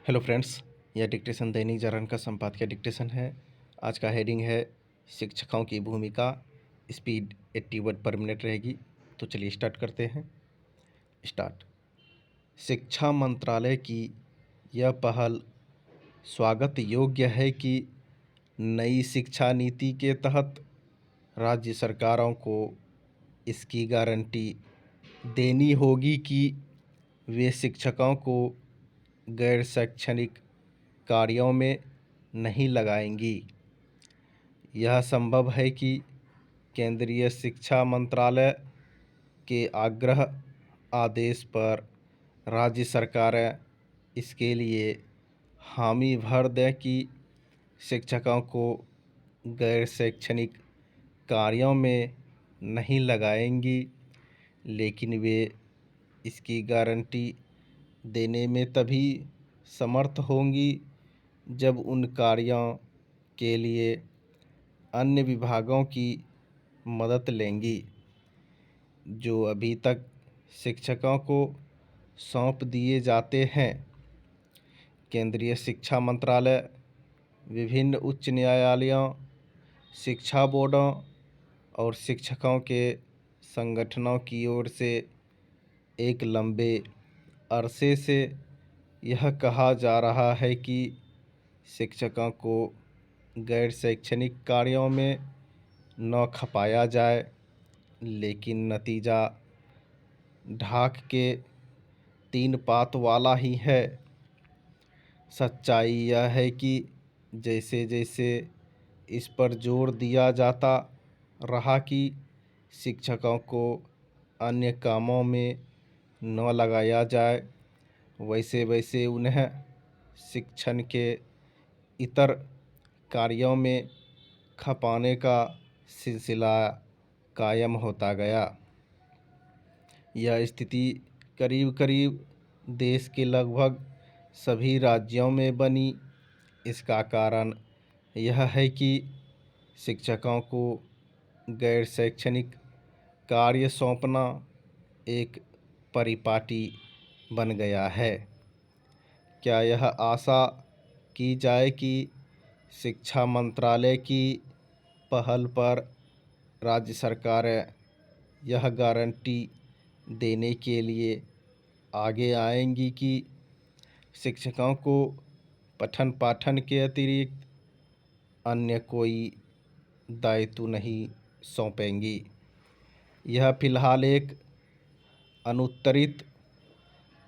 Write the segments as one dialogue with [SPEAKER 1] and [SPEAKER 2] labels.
[SPEAKER 1] Hello friends, यह dictation Dainik Jagran का संपादकीय डिक्टेशन है। आज का हेडिंग है शिक्षकों की भूमिका। स्पीड 80 वर्ड पर मिनट रहेगी। तो चलिए स्टार्ट करते हैं। स्टार्ट। शिक्षा मंत्रालय की यह पहल स्वागत योग्य है कि नई शिक्षा नीति के तहत राज्य सरकारों को इसकी गारंटी देनी होगी कि वे शिक्षकों को गैर शैक्षणिक कार्यों में नहीं लगाएंगी। यह संभव है कि केंद्रीय शिक्षा मंत्रालय के आग्रह आदेश पर राज्य सरकारें इसके लिए हामी भर दें कि शिक्षकों को गैर शैक्षणिक कार्यों में नहीं लगाएंगी, लेकिन वे इसकी गारंटी देने में तभी समर्थ होंगी जब उन कार्यों के लिए अन्य विभागों की मदद लेंगी जो अभी तक शिक्षकों को सौंप दिए जाते हैं। केंद्रीय शिक्षा मंत्रालय विभिन्न उच्च न्यायालयों, शिक्षा बोर्डों और शिक्षकों के संगठनों की ओर से एक लंबे अरसे से यह कहा जा रहा है कि शिक्षकों को गैर शैक्षणिक कार्यों में न खपाया जाए, लेकिन नतीजा ढाक के तीन पात वाला ही है। सच्चाई यह है कि जैसे जैसे इस पर जोर दिया जाता रहा कि शिक्षकों को अन्य कामों में न लगाया जाए, वैसे वैसे उन्हें शिक्षण के इतर कार्यों में खपाने का सिलसिला कायम होता गया। यह स्थिति करीब करीब देश के लगभग सभी राज्यों में बनी। इसका कारण यह है कि शिक्षकों को गैर शैक्षणिक कार्य सौंपना एक परिपाटी बन गया है। क्या यह आशा की जाए कि शिक्षा मंत्रालय की पहल पर राज्य सरकारें यह गारंटी देने के लिए आगे आएंगी कि शिक्षकों को पठन पाठन के अतिरिक्त अन्य कोई दायित्व नहीं सौंपेंगी? यह फिलहाल एक अनुत्तरित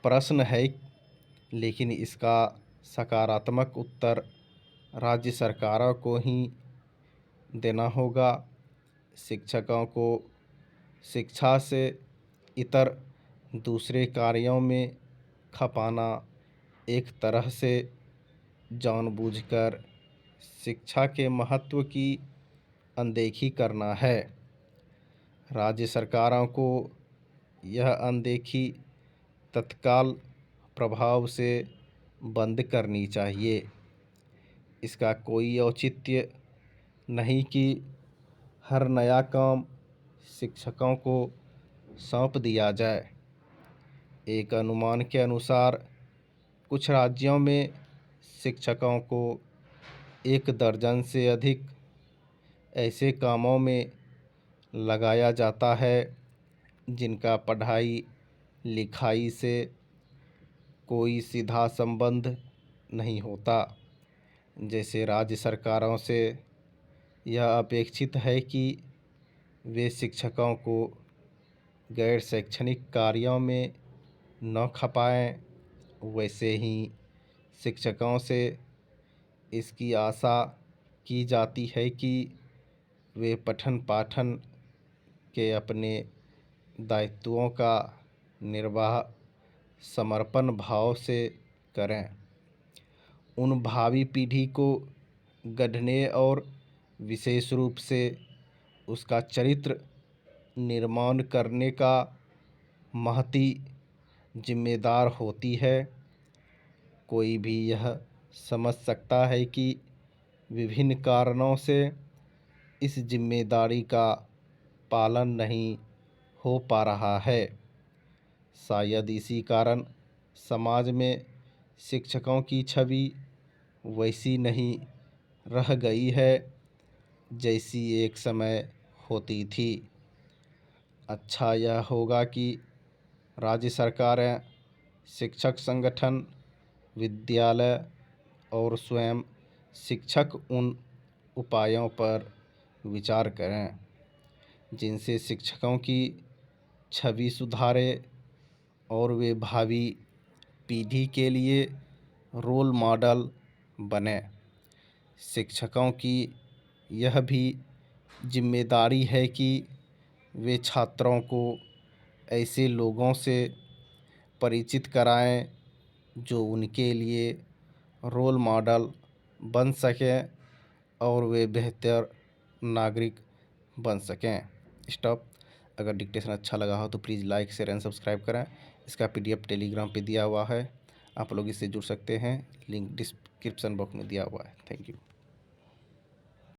[SPEAKER 1] प्रश्न है, लेकिन इसका सकारात्मक उत्तर राज्य सरकारों को ही देना होगा। शिक्षकों को शिक्षा से इतर दूसरे कार्यों में खपाना एक तरह से जानबूझकर शिक्षा के महत्व की अनदेखी करना है। राज्य सरकारों को यह अनदेखी तत्काल प्रभाव से बंद करनी चाहिए। इसका कोई औचित्य नहीं कि हर नया काम शिक्षकों को सौंप दिया जाए। एक अनुमान के अनुसार कुछ राज्यों में शिक्षकों को 1 दर्जन से अधिक ऐसे कामों में लगाया जाता है जिनका पढ़ाई लिखाई से कोई सीधा संबंध नहीं होता। जैसे राज्य सरकारों से यह अपेक्षित है कि वे शिक्षकों को गैर शैक्षणिक कार्यों में न खपाएं, वैसे ही शिक्षकों से इसकी आशा की जाती है कि वे पठन पाठन के अपने दायित्वों का निर्वाह समर्पण भाव से करें। उन भावी पीढ़ी को गढ़ने और विशेष रूप से उसका चरित्र निर्माण करने का महती जिम्मेदार होती है। कोई भी यह समझ सकता है कि विभिन्न कारणों से इस जिम्मेदारी का पालन नहीं हो पा रहा है। शायद इसी कारण समाज में शिक्षकों की छवि वैसी नहीं रह गई है जैसी एक समय होती थी। अच्छा यह होगा कि राज्य सरकारें, शिक्षक संगठन, विद्यालय और स्वयं शिक्षक उन उपायों पर विचार करें जिनसे शिक्षकों की छवि सुधारे और वे भावी पीढ़ी के लिए रोल मॉडल बने। शिक्षकों की यह भी जिम्मेदारी है कि वे छात्रों को ऐसे लोगों से परिचित कराएं जो उनके लिए रोल मॉडल बन सकें और वे बेहतर नागरिक बन सकें। स्टॉप। अगर डिक्टेशन अच्छा लगा हो तो please like, share and subscribe करें। इसका PDF टेलीग्राम पे दिया हुआ है, आप लोग इससे जुड़ सकते हैं। लिंक डिस्क्रिप्शन बॉक्स में दिया हुआ है। Thank you.